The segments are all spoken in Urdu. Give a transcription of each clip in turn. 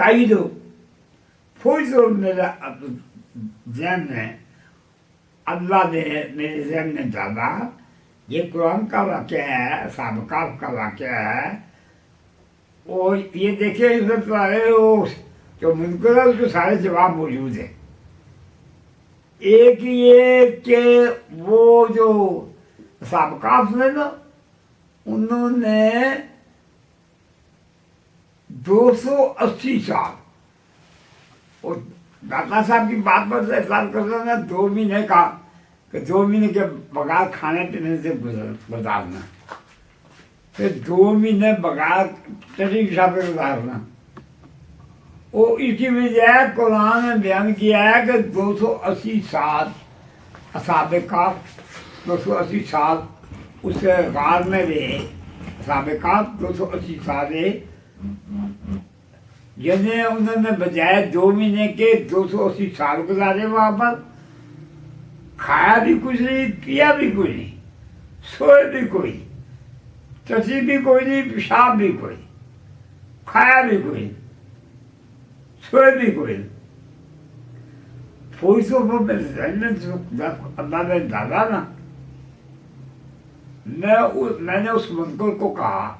تائید ہو. تھوڑی تو میرا ذہن میں اللہ نے میرے ذہن میں ڈالا یہ قرآن کا واقعہ ہے، سابقہ کا واقعہ ہے. اور یہ دیکھیں عزت والے وہ جو منکر ہے اس کے سارے جواب موجود ہیں. ایک یہ کہ وہ جو سابقہ نے نا انہوں نے 280 سال، اور داتا صاحب کی بات پر احساس کرتا نا 2 مہینے کا کہ 2 مہینے کے بغیر کھانے پینے سے گزارنا، پھر 2 مہینے بغیر چٹنی پیشاب پہ گزارنا. وہ اس کی وجہ قرآن نے بیان کیا ہے کہ 280 سال اصحاب کہف 280 سال اس غار میں رہے. اصحاب کہف 280 سال رہے، یعنی انہوں نے بجائے 2 مہینے کے 280 سال گزارے وہاں پر. کھایا بھی کچھ نہیں، پیا بھی کچھ نہیں، سوئے بھی کوئی، چسی بھی کوئی نہیں، پیشاب بھی کوئی، کھایا بھی کوئی، سوئے بھی کوئی. تھوڑی سو اللہ نے ڈالا نا. میں نے اس منکر کو کہا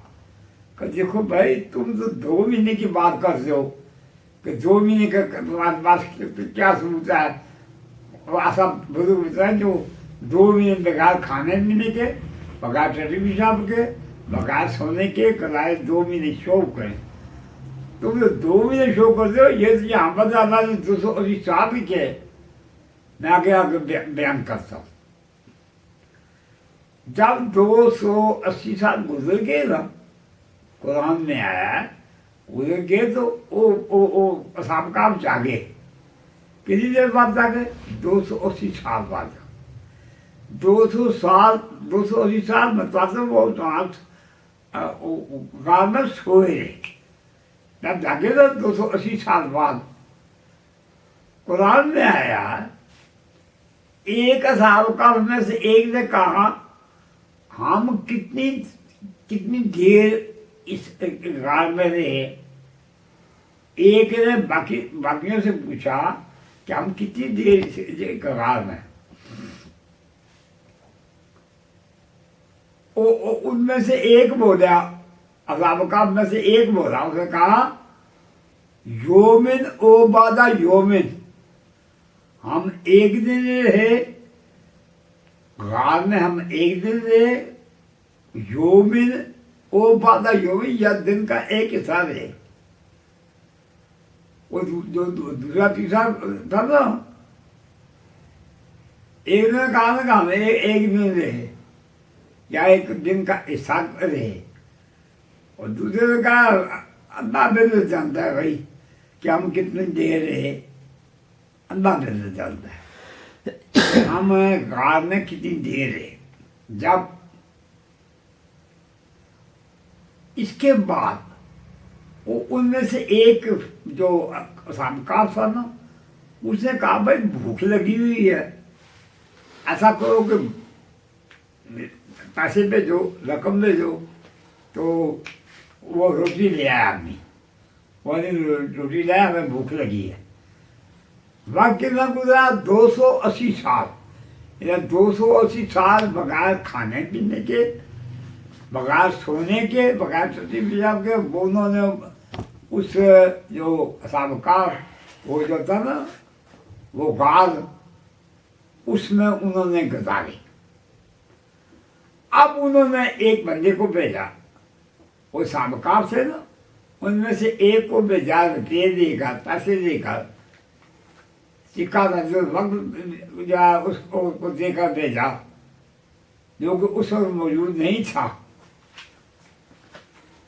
کہ دیکھو بھائی تم تو 2 مہینے کی بات کرتے ہو کہ 2 مہینے کا تمہارے پاس کیا ثبوت ہے. ایسا بزرگ ہوتا ہے جو 2 مہینے بغیر کھانے پینے کے، بغیر چٹنی پیشاب کے، بغیر سونے کے کرائے 2 مہینے شو کریں. تم جو 2 مہینے شو کرتے ہو یہ تو یہاں پر اللہ نے 280 سال لکھے. میں آگے بیان کرتا ہوں. جب 280 سال گزر گئے نا، قرآن میں آیا ہے گزر گئے تو اصحاب کہف جاگے. کتنی دیر بعد جاگے؟ 280 سال بعد. 280 سال مطلب وہ غار میں سوئے رہے. جب جاگے تو 280 سال بعد قرآن میں آیا ایک اصحاب کہف میں سے ایک نے کہا ہم کتنی دیر اس غار میں رہے. ایک نے باقیوں سے پوچھا کہ ہم کتنی دیر غار میں. ان میں سے ایک بولا، اصحاب کہف میں سے ایک بولا، اس نے کہا یومن او بعد یومن، ہم ایک دن رہے غار میں، ہم ایک دن رہے. یومن او بعد یومن، یا دن کا ایک حصہ رہے. وہ جو دوسرا تیسرا تھا نا، ایک نے کہا نا کہ ہم ایک دن رہے یا ایک دن کا حصہ رہے، اور دوسرے نے کہا اللہ بہتر جانتا ہے بھائی کہ ہم کتنی دیر رہے. اللہ بہتر جانتا ہے ہم غار میں کتنی دیر رہے. جب اس کے بعد ان میں سے ایک جو اصحاب کہف تھا نا، اس نے کہا بھائی بھوک لگی ہوئی ہے، ایسا کرو کہ پیسے بھیجو، رقم بھیجو. تو وہ روٹی لے آیا آدمی، وہ روٹی لایا، ہمیں بھوک لگی ہے. وقت کتنا گزرا؟ 280 سال. 280 سال بغیر کھانے پینے کے، بغیر سونے کے، بغیر چٹنی پیشاب کے، انہوں نے اس جو اصحاب کہف وہ جو تھا نا وہ غار، اس میں انہوں نے گزاری. اب انہوں نے ایک بندے کو بھیجا، وہ اصحاب کہف سے نا، ان میں سے ایک کو بھیجا روپیے دے کر، پیسے دے کر، سکہ نظر وقت یا اس کو دے کر بھیجا، جو کہ اس وقت موجود نہیں تھا.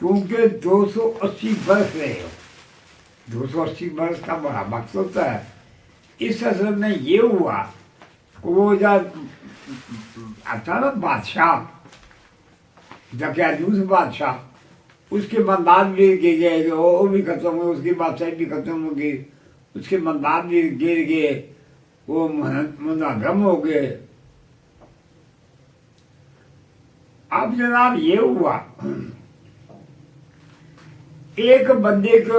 کیونکہ 280 برس رہے ہو. 280 برس کا بڑا وقت ہوتا ہے. اس اصل میں یہ ہوا کہ وہ جب اچھا نا بادشاہ دقیانوس بادشاہ، اس کے مندان گر گئے، وہ بھی ختم ہوئے، اس کی بادشاہی بھی ختم ہو گئی، اس کے مندان بھی گر گئے، وہ منہدم ہو گئے. اب جناب یہ ہوا ایک بندے کو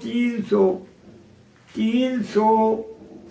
300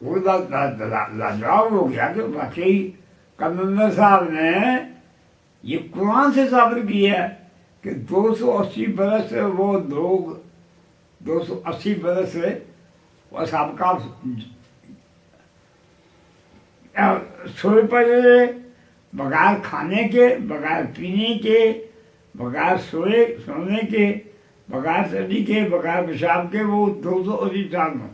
وہ لاجواب ہو گیا کہ واقعی کلندر صاحب نے یہ قرآن سے ثابت کیا ہے کہ 280 برس وہ لوگ 280 برس وہ اصحاب کہف سوئے پڑے رہے بغیر کھانے کے، بغیر پینے کے، بغیر سونے کے، بغیر سردی کے، بغیر پیشاب کے، وہ 280 سال میں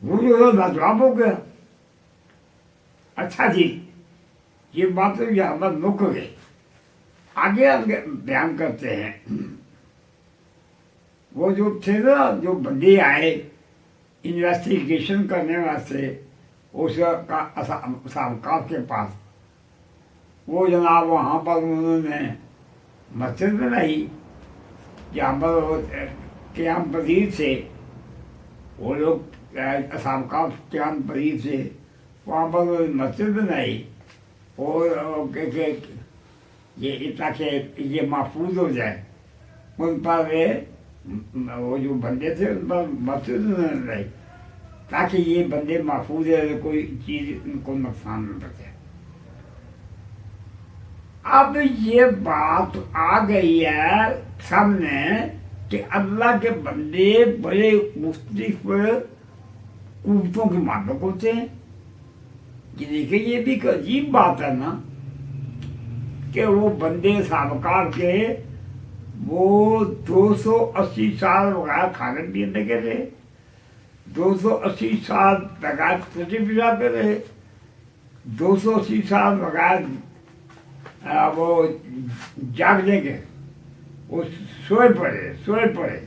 وہ جو ہے لاجواب ہو گیا۔ اچھا جی، یہ بات یہاں پر رک گئی، آگے بیان کرتے ہیں۔ وہ جو تھے نا، جو بندے آئے انویسٹیگیشن کرنے واسطے اس اصحاب کہف کے پاس، وہ جناب وہاں پر انہوں نے مسجد بنائی جہاں پر وہ قیام پذیر تھے، وہ لوگ اصحاب کہف قیام پذیر تھے، وہاں پر وہ مسجد بنائی اور کہ یہ تاکہ یہ محفوظ ہو جائے، ان پر وہ جو بندے تھے ان پر مسجد انہوں نے بنائی تاکہ یہ بندے محفوظ ہے، کوئی چیز ان کو نقصان نہ پہنچے۔ اب یہ بات آ گئی ہے سامنے کہ اللہ کے بندے بڑے مختلف قوتوں کے مالک ہوتے ہیں۔ یہ دیکھیں، یہ بھی ایک عجیب بات ہے نا کہ وہ بندے سابقات کے وہ 280 سال بغیر کھانے پینے کے رہے، 280 سال بغیر سردی پیشاب کے رہے، 280 سال بغیر وہ جاگنے کے، وہ سوئے پڑے۔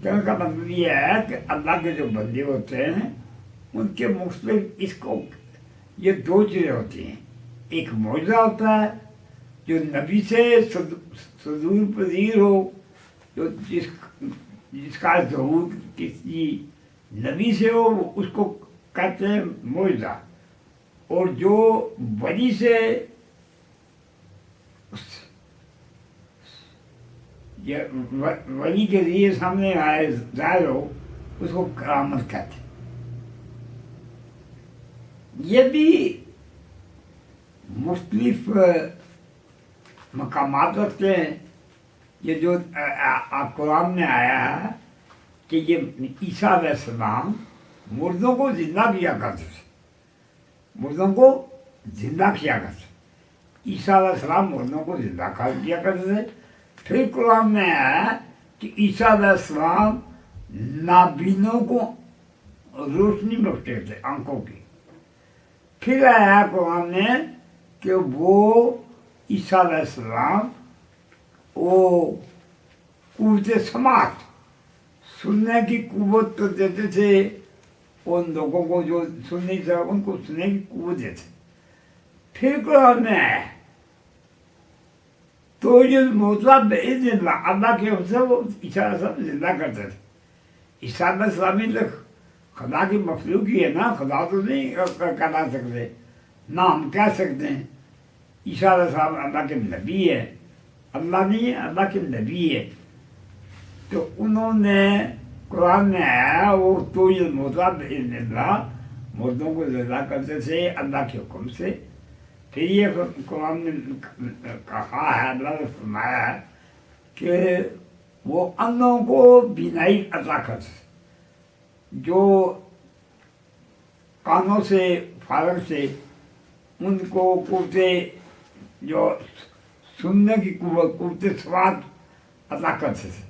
کہنے کا مطلب یہ ہے کہ اللہ کے جو بندے ہوتے ہیں ان کے مختلف یہ دو چیزیں ہوتی ہیں، ایک معجزہ ہوتا ہے جو نبی سے صدور پذیر ہو، جو جس کا ظہور کسی نبی سے ہو اس کو کہتے ہیں معجزہ، اور جو ولی سے ولی کے ذریعے سامنے آئے ظاہر ہو اس کو کرامت کہتے ہیں۔ یہ بھی مختلف مقامات رکھتے ہیں۔ یہ جو قرآن میں آیا ہے کہ یہ عیسیٰ علیہ السلام مردوں کو زندہ کیا کرتے تھے، مردوں کو زندہ کیا کرتے تھے، عیسیٰ علیہ السلام مردوں کو زندہ کیا کرتے تھے۔ پھر قرآن میں آیا کہ عیسیٰ علیہ السلام نابینوں کو روشنی بخشتے تھے آنکھوں کی۔ پھر آیا قرآن میں کہ وہ عیسیٰ علیہ السلام وہ قوت سماعت، سننے کی قوت دیتے تھے ان لوگوں کو جو سن نہیں سکتے، ان کو سننے کی قوت دیتے تھے۔ پھر قرآن میں آیا تو یہ موضوع بإذن اللہ، اللہ کے حکم سے وہ عیسیٰ علیہ السلام زندہ کرتے تھے۔ عیسیٰ علیہ السلام تو خدا کی مخلوق ہی ہے نا، خدا تو نہیں کہلا سکتے، نہ ہم کہہ سکتے ہیں۔ عیسیٰ علیہ السلام اللہ کے نبی ہے، اللہ نہیں ہے، اللہ کے نبی ہے۔ تو انہوں نے قرآن میں آیا وہ تو یہ موضوع بإذن اللہ، مردوں کو زندہ کرتے تھے اللہ کے حکم سے۔ پھر یہ قرآن نے کہا ہے، اللہ نے فرمایا ہے کہ وہ اندھوں کو بینائی عطا کرتے تھے، جو کانوں سے فارغ تھے ان کو قوت جو سننے کی قوت سماعت عطا کرتے تھے۔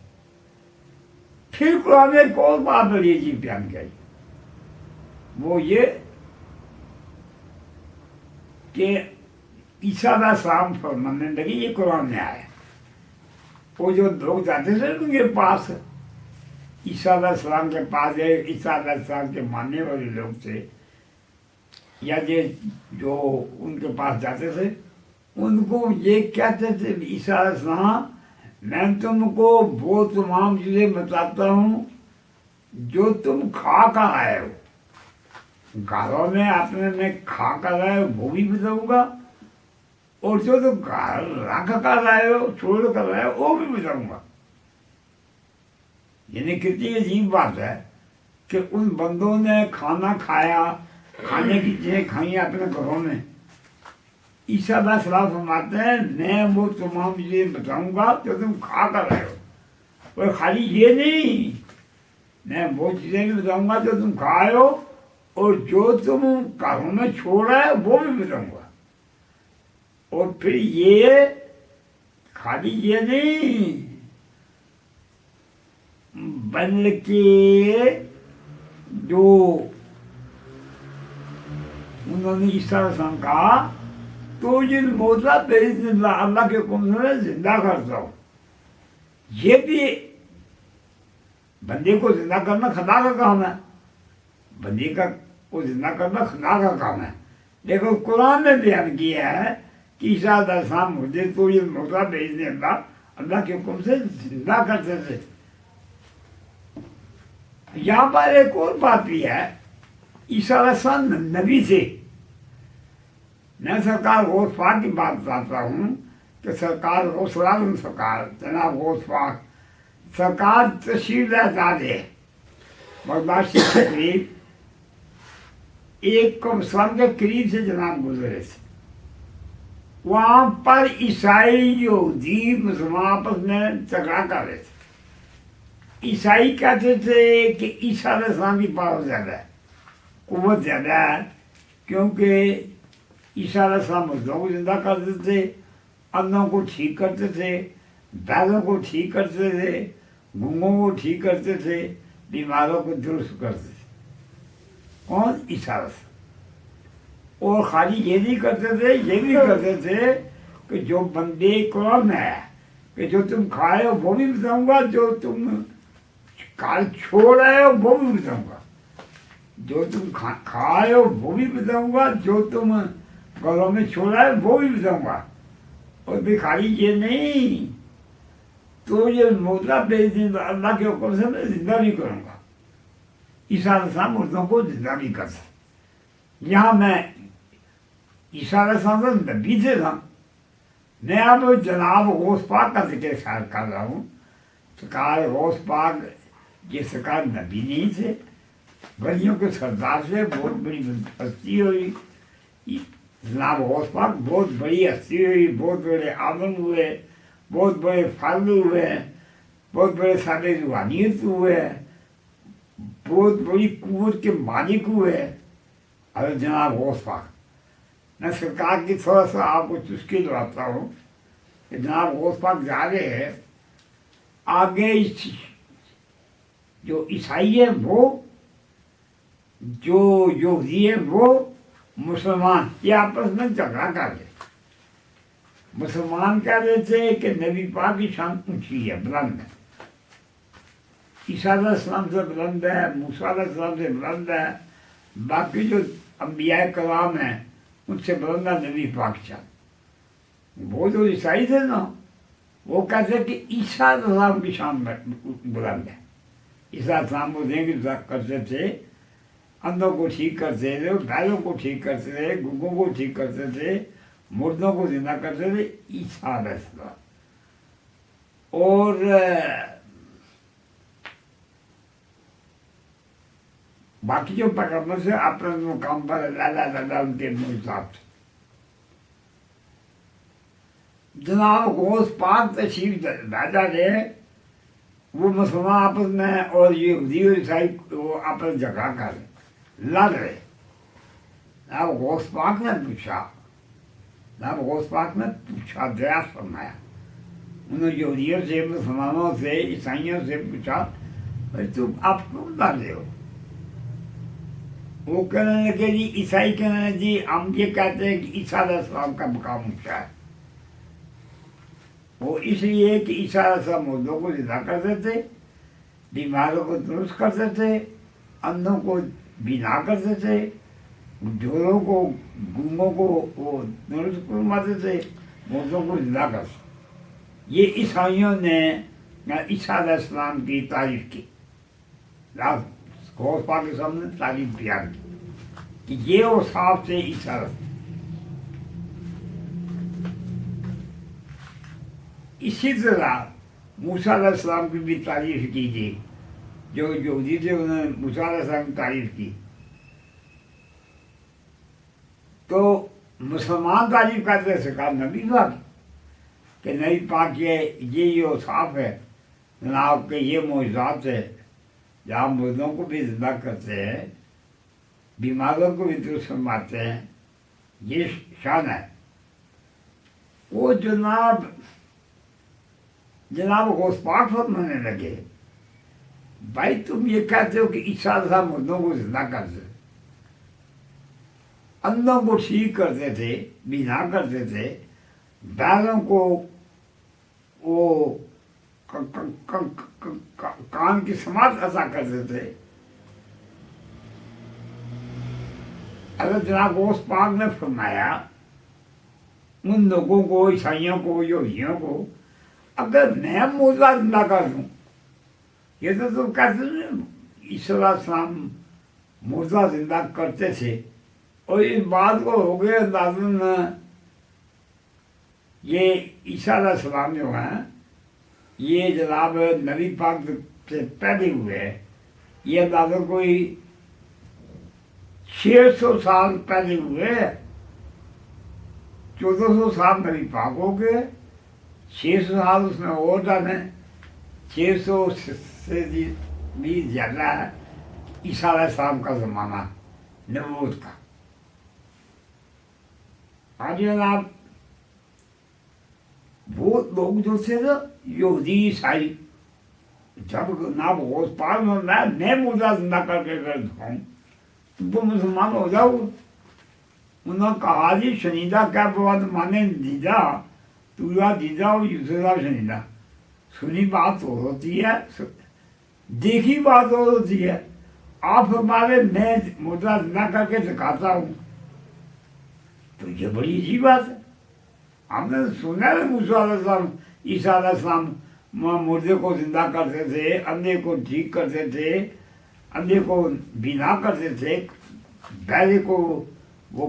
پھر قرآن نے ایک اور بات بڑی عجیب بیان کی، وہ یہ کہ عیسیٰ علیہ السلام فرمانے لگے، یہ قرآن میں آیا، وہ جو لوگ جاتے تھے ان کے پاس، عیسیٰ علیہ السلام کے پاس، عیسیٰ علیہ السلام کے ماننے والے لوگ تھے یا جو ان کے پاس جاتے تھے، ان کو یہ کہتے تھے عیسیٰ علیہ السلام میں تم کو وہ تمام چیزیں بتاتا ہوں جو تم کھا کر آئے ہو، گھروں میں اپنے میں کھا کر آئے ہو وہ بھی بتاؤں گا، اور جو تم گھر رکھ کر آئے ہو چھوڑ کر آئے ہو وہ بھی بتاؤں گا۔ یعنی کتنی عجیب بات ہے کہ ان بندوں نے کھانا کھایا، کھانے کی چیزیں کھائیں اپنے گھروں میں، عیسیٰ علیہ السلام فرماتے ہیں میں وہ تمام چیزیں بتاؤں گا جو تم کھا کر رہے ہو، اور خالی یہ نہیں، میں وہ چیزیں بھی بتاؤں گا جو تم کھائے ہو، اور جو تم گھروں میں چھوڑا ہے وہ بھی بتاؤں گا، اور پھر یہ خالی یہ نہیں بلکہ جو انہوں نے عیسیٰ علیہ السلام کہا تو یہ موتا بإذن اللہ، اللہ کے حکم سے زندہ کرتا ہوں، یہ بھی بندے کو زندہ کرنا خدا کا کام ہے، بندے کو زندہ کرنا خدا کا کام ہے، لیکن قرآن نے بیان کیا ہے کہ عیسیٰ علیہ السلام مجھے تو یہ موتا بإذن اللہ، اللہ کے حکم سے زندہ کرتے تھے۔ یہاں پر ایک اور بات بھی ہے، عیسیٰ علیہ السلام نبی تھے۔ میں سرکار غوث پاک کی بات بتاتا ہوں کہ سرکار غوث العالم سرکار جناب غوث پاک سرکار تشریف لے بغداد شریف کے قریب ایک قبرستان کے قریب سے جناب گزرے تھے، وہاں پر عیسائی یہودی مسلمان آپس میں جھگڑا کر رہے تھے۔ عیسائی کہتے تھے کہ عیسیٰ علیہ السلام کی پاور زیادہ ہے، قوت زیادہ ہے، کیونکہ عیسیٰ علیہ السلام مردوں کو زندہ کرتے تھے، اندھوں کو ٹھیک کرتے تھے، بیلوں کو ٹھیک کرتے تھے، گنگوں کو ٹھیک کرتے تھے، بیماروں کو درست کرتے تھے۔ کون؟ عیسیٰ علیہ السلام۔ اور خالی یہ نہیں کرتے تھے، یہ بھی کرتے تھے کہ جو بندے قرآن میں ہے کہ جو تم کھائے ہو وہ بھی بتاؤں گا، جو تم چھوڑ رہے ہو وہ بھی بتاؤں گا، جو تم کھائے ہو وہ بھی بتاؤں گا، جو تم گھروں میں چھوڑا ہے وہ بھی بتاؤں گا، اور بھی خالی یہ نہیں تو یہ موتا بإذن اللہ کے حکم سے میں زندہ بھی کروں گا۔ عیسیٰ علیہ السلام مردوں کو زندہ بھی کر سکتے۔ یہاں میں عیسیٰ علیہ السلام سے نبی تھے نا، میں اب جناب غوث پاک کا ذکر خیال کر رہا ہوں۔ سرکار غوث پاک یہ سرکار نبی نہیں تھے، ولیوں کے سردار سے بہت بڑی ہستی ہوئی، جناب غوث پاک بہت بڑی ہستی ہوئی، بہت بڑے عالم ہوئے، بہت بڑے فرد ہوئے، بہت بڑے صاحب روحانیت ہوئے، بہت بڑی قوت کے مالک ہوئے حضرت جناب غوث پاک۔ میں سرکار کی تھوڑا سا آپ کو چسکی دلاتا ہوں کہ جناب غوث پاک جا رہے ہیں آگے، جو عیسائی ہے وہ، جو یہودی ہے وہ، مسلمان یہ آپس میں جھگڑا کر رہے۔ مسلمان کہہ رہے تھے کہ نبی پاک کی شان اونچی ہے، بلند ہے، عیسیٰ علیہ السلام سے بلند ہے، موسیٰ علیہ السلام سے بلند ہے، باقی جو انبیاء کرام ہیں ان سے بلند ہے نبی پاک شان۔ وہ جو عیسائی تھے نا وہ کہتے کہ عیسیٰ علیہ السلام کی شان بلند ہے۔ عیسیٰ علیہ السلام کو دیں گے کرتے تھے، اندھوں کو ٹھیک کرتے تھے، بیلوں کو ٹھیک کرتے تھے، گنگوں کو ٹھیک کرتے تھے، مردوں کو زندہ کرتے تھے، عیسیٰ علیہ السلام۔ اور باقی جو پیغمبر سے اپنے مقام پر اللہ ان کے حساب سے۔ جناب غوث پاک تشریف لایا گئے، وہ مسلمان آپس میں اور یہودی اور عیسائی وہ آپس میں جھگڑا کر رہے، لڑ رہے۔ جناب غوث پاک نے پوچھا، دریافت فرمایا، انہوں نے یہودیوں سے، مسلمانوں سے، عیسائیوں سے پوچھا بھائی تم آپ کیوں لڑ رہے ہو؟ وہ کہنے لگے جی، عیسائی کہنے لگے جی ہم یہ کہتے ہیں کہ عیسیٰ علیہ السلام کا مقام اونچا ہے، وہ اس لیے کہ عیسیٰ علیہ السلام مردوں کو زندہ کرتے تھے، بیماروں کو درست کرتے تھے، اندھوں کو بینا کرتے تھے، جوڑوں کو، گنگوں کو وہ درست فرماتے تھے، مردوں کو زندہ کرتے۔ یہ عیسائیوں نے عیسیٰ علیہ السلام کی تعریف کی، غوث پاک کے سامنے تعریف بیان کی کہ یہ اوصاف سے عیسیٰ علیہ السلام۔ اسی طرح موسیٰ علیہ السلام کی بھی تعریف کیجیے، جو یہودی تھے انہوں نے موسیٰ علیہ السلام کی تعریف کی، تو مسلمان تعریف کرتے تھے، کہا نبی پاک کہ نبی پاک یہ اوصاف ہے جناب کہ یہ معجزات ہے، جہاں مردوں کو بھی زندہ کرتے ہیں، بیماروں کو بھی درست فرماتے ہیں، یہ شان ہے۔ وہ جناب غوث پاک فرمانے لگے، بھائی تم یہ کہتے ہو کہ عیسیٰ علیہ السلام مردوں کو زندہ کرتے، اندھوں کو ٹھیک کرتے تھے، بینا کرتے تھے، بیلوں کو وہ کان کی سماعت عطا کرتے تھے۔ اگر جناب غوث پاک نے فرمایا ان لوگوں کو، عیسائیوں کو، یہودیوں کو، اگر میں معجزہ زندہ کر دوں، یہ تو تم کہتے ہیں عیسیٰ علیہ السلام معجزہ زندہ کرتے تھے، اور اس بات کو ہو گئے اندازن یہ عیسیٰ علیہ السلام جو ہیں یہ جناب نبی پاک سے پہلے ہوئے ہیں، یہ اندازن کوئی 600 سال پہلے ہوئے، 1400 سال نبی پاک ہو گئے، 600 سال اس میں اور ڈالیں، 600 سے بھی زیادہ ہے عیسیٰ علیہ السلام کا زمانہ نبوت کا۔ آج جناب وہ لوگ جو تھے نا یہودی عیسائی، جب جناب غوث پاک میں معجزہ زندہ کر کے دکھاؤں تم تو مسلمان ہو جاؤ، انہوں نے کہا جی شنیدہ کیا بات مانے دیدہ تورا دیدہ اور یوسف شنیدہ، سنی بات اور ہوتی ہے، دیکھی بات اور ہوتی ہے۔ آپ ہمارے میں معجزہ زندہ کر کے دکھاتا ہوں تو یہ بڑی عجیب بات ہے۔ ہم نے سنا ہے موسیٰ علیہ السلام، عیسیٰ علیہ السلام مردے کو زندہ کرتے تھے، اندھے کو ٹھیک کرتے تھے، اندھے کو بینا کرتے تھے، بہرے کو وہ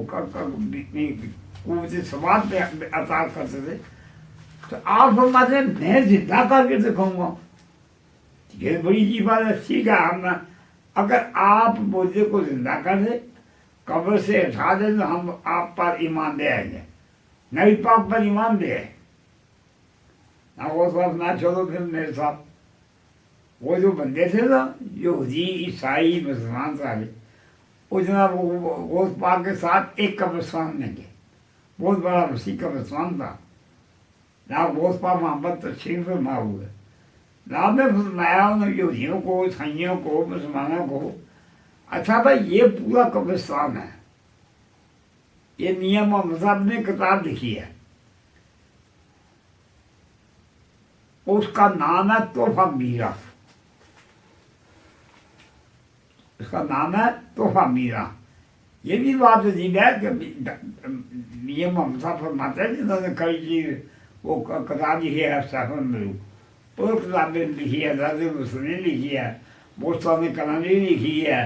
قوت سماعت پہ عطا کرتے تھے، تو آپ فرماتے ہیں میں زندہ کر کے دکھاؤں گا، یہ بڑی عجیب بات ہے۔ ٹھیک ہے، ہم اگر آپ مردے کو زندہ کر دیں، قبر سے اٹھا دیں تو ہم آپ پر ایمان لے آئیں گے، نبی پاک پر ایمان لے آئے نہ، وہ سب نہ چھوڑو پھر میرے ساتھ۔ وہ جو بندے تھے نا یہودی عیسائی مسلمان سارے، وہ جناب غوث پاک کے ساتھ ایک قبرستان میں گئے، بہت بڑا وسیع قبرستان تھا، جناب غوث پاک محمد تشریف فرما ہوئے، جناب نے فرمایا ان یہودیوں کو، عیسائیوں کو، مسلمانوں کو، اچھا بھائی یہ پورا قبرستان ہے، یہ میاں محمد صاحب نے کتاب لکھی ہے، اس کا نام ہے تحفہ میرا، اس کا نام ہے تحفہ میرا۔ یہ بھی بات عجیب ہے کہ میاں محمد صاحب فرماتے ہیں جنہوں نے کئی چیز وہ کتاب لکھی ہے سفر مرو، اور کتابیں لکھی ہے، حضرت مسلم لکھی ہے، بوستان کلندری لکھی ہے،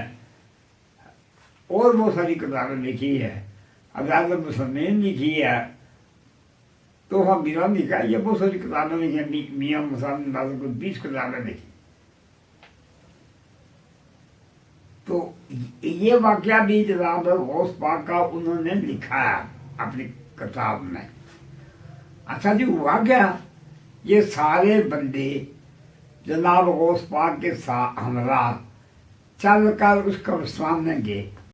اور بہت ساری کتابیں لکھی ہے، حضرت مسلم لکھی ہے، تحفہ میرا لکھا ہے، یہ بہت ساری کتابیں لکھی ہیں، میاں محمد صاحب کو 20 کتابیں لکھی۔ تو یہ واقعہ بھی جناب غوث پاک کا انہوں نے لکھا ہے اپنی کتاب میں۔ اچھا جی ہوا کیا، یہ سارے بندے جناب غوث پاک کے ساتھ ہمراہ چل کر اس قبرستان میں گئے،